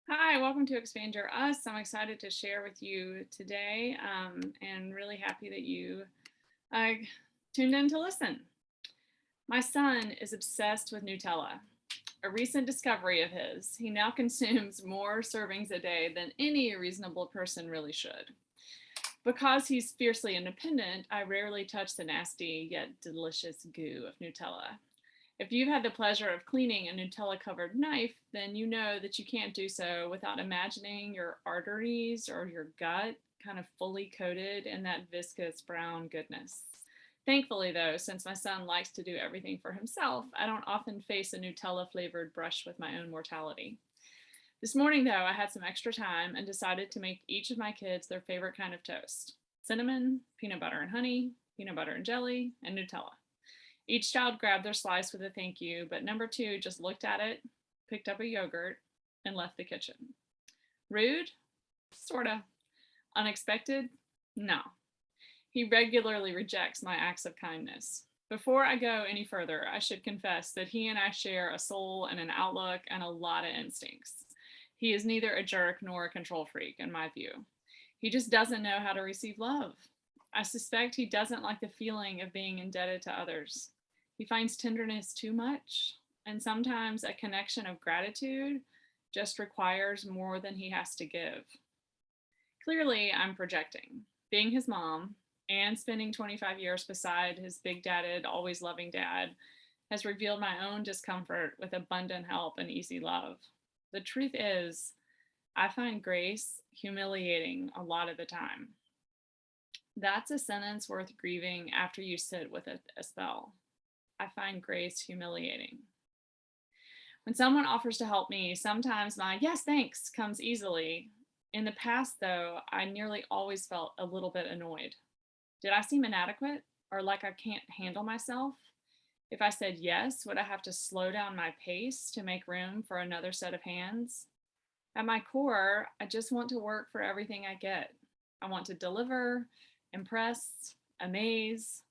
Hi, welcome to Expand Your Us. I'm excited to share with you today and really happy that you uh, tuned in to listen. My son is obsessed with Nutella, a recent discovery of his. He now consumes more servings a day than any reasonable person really should. Because he's fiercely independent, I rarely touch the nasty yet delicious goo of Nutella. If you've had the pleasure of cleaning a Nutella covered knife, then you know that you can't do so without imagining your arteries or your gut kind of fully coated in that viscous brown goodness. Thankfully, though, since my son likes to do everything for himself, I don't often face a Nutella flavored brush with my own mortality. This morning, though, I had some extra time and decided to make each of my kids their favorite kind of toast: cinnamon, peanut butter and honey, peanut butter and jelly, and Nutella. Each child grabbed their slice with a thank you, but number two just looked at it, picked up a yogurt, and left the kitchen. Rude? Sorta. Unexpected? No. He regularly rejects my acts of kindness. Before I go any further, I should confess that he and I share a soul and an outlook and a lot of instincts. He is neither a jerk nor a control freak, in my view. He just doesn't know how to receive love. I suspect he doesn't like the feeling of being indebted to others. He finds tenderness too much, and sometimes a connection of gratitude just requires more than he has to give. Clearly, I'm projecting. Being his mom and spending 25 years beside his big dadded, always loving dad has revealed my own discomfort with abundant help and easy love. The truth is, I find grace humiliating a lot of the time. That's a sentence worth grieving after you sit with it a spell. I find grace humiliating. When someone offers to help me, sometimes my yes, thanks comes easily. In the past, though, I nearly always felt a little bit annoyed. Did I seem inadequate or like I can't handle myself? If I said yes, would I have to slow down my pace to make room for another set of hands? At my core, I just want to work for everything I get. I want to deliver, impress, amaze.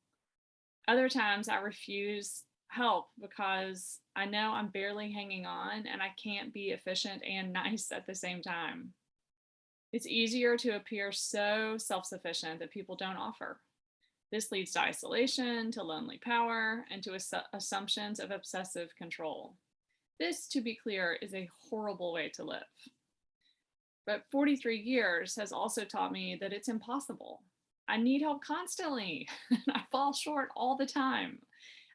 Other times I refuse help because I know I'm barely hanging on and I can't be efficient and nice at the same time. It's easier to appear so self sufficient that people don't offer. This leads to isolation, to lonely power, and to assumptions of obsessive control. This, to be clear, is a horrible way to live. But 43 years has also taught me that it's impossible. I need help constantly, and I fall short all the time.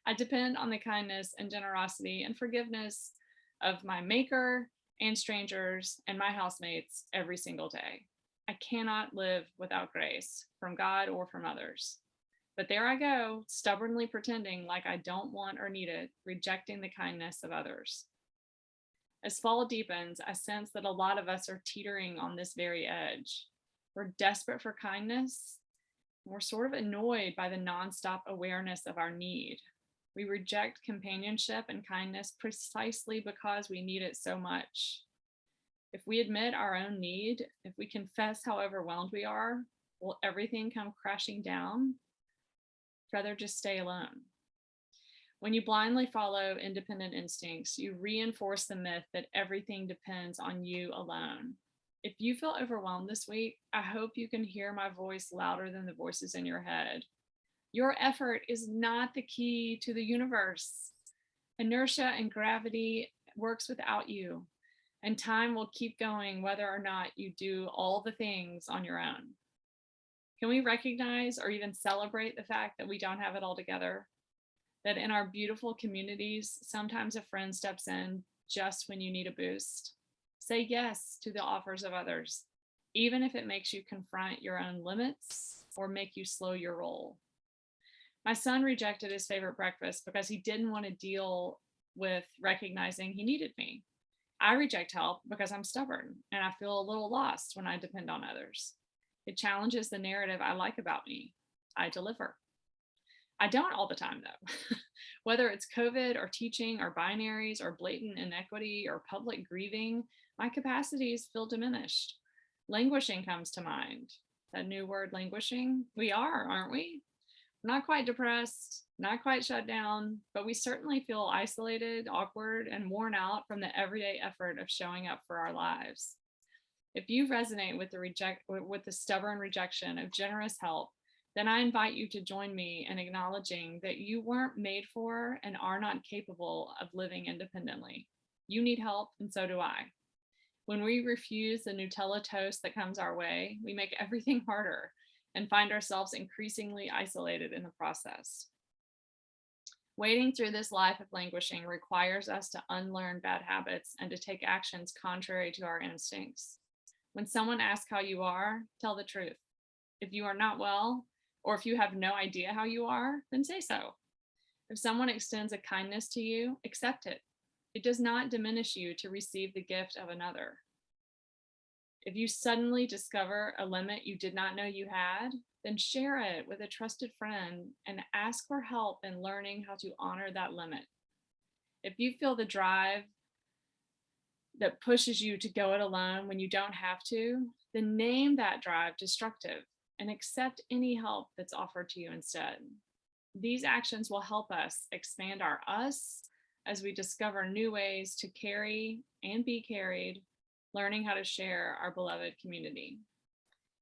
I depend on the kindness and generosity and forgiveness of my maker and strangers and my housemates every single day. I cannot live without grace from God or from others. But there I go, stubbornly pretending like I don't want or need it, rejecting the kindness of others. As fall deepens, I sense that a lot of us are teetering on this very edge. We're desperate for kindness. We're sort of annoyed by the nonstop awareness of our need. We reject companionship and kindness precisely because we need it so much. If we admit our own need, if we confess how overwhelmed we are, will everything come crashing down? Rather just stay alone. When you blindly follow independent instincts, you reinforce the myth that everything depends on you alone. If you feel overwhelmed this week, I hope you can hear my voice louder than the voices in your head. Your effort is not the key to the universe. Inertia and gravity works without you, and time will keep going whether or not you do all the things on your own. Can we recognize or even celebrate the fact that we don't have it all together? That in our beautiful communities, sometimes a friend steps in just when you need a boost. Say yes to the offers of others, even if it makes you confront your own limits or make you slow your roll. My son rejected his favorite breakfast because he didn't want to deal with recognizing he needed me. I reject help because I'm stubborn and I feel a little lost when I depend on others. It challenges the narrative I like about me. I deliver. I don't all the time, though. Whether it's COVID or teaching or binaries or blatant inequity or public grieving, my capacities feel diminished. Languishing comes to mind. That new word, languishing. We are, aren't we? We're not quite depressed, not quite shut down, but we certainly feel isolated, awkward, and worn out from the everyday effort of showing up for our lives. If you resonate with the stubborn rejection of generous help, then I invite you to join me in acknowledging that you weren't made for and are not capable of living independently. You need help, and so do I. When we refuse the Nutella toast that comes our way, we make everything harder and find ourselves increasingly isolated in the process. Wading through this life of languishing requires us to unlearn bad habits and to take actions contrary to our instincts. When someone asks how you are, tell the truth. If you are not well, or if you have no idea how you are, then say so. If someone extends a kindness to you, accept it. It does not diminish you to receive the gift of another. If you suddenly discover a limit you did not know you had, then share it with a trusted friend and ask for help in learning how to honor that limit. If you feel the drive that pushes you to go it alone when you don't have to, then name that drive destructive and accept any help that's offered to you instead. These actions will help us expand our us as we discover new ways to carry and be carried, learning how to share our beloved community.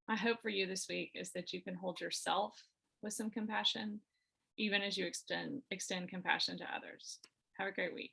My hope for you this week is that you can hold yourself with some compassion, even as you extend compassion to others. Have a great week.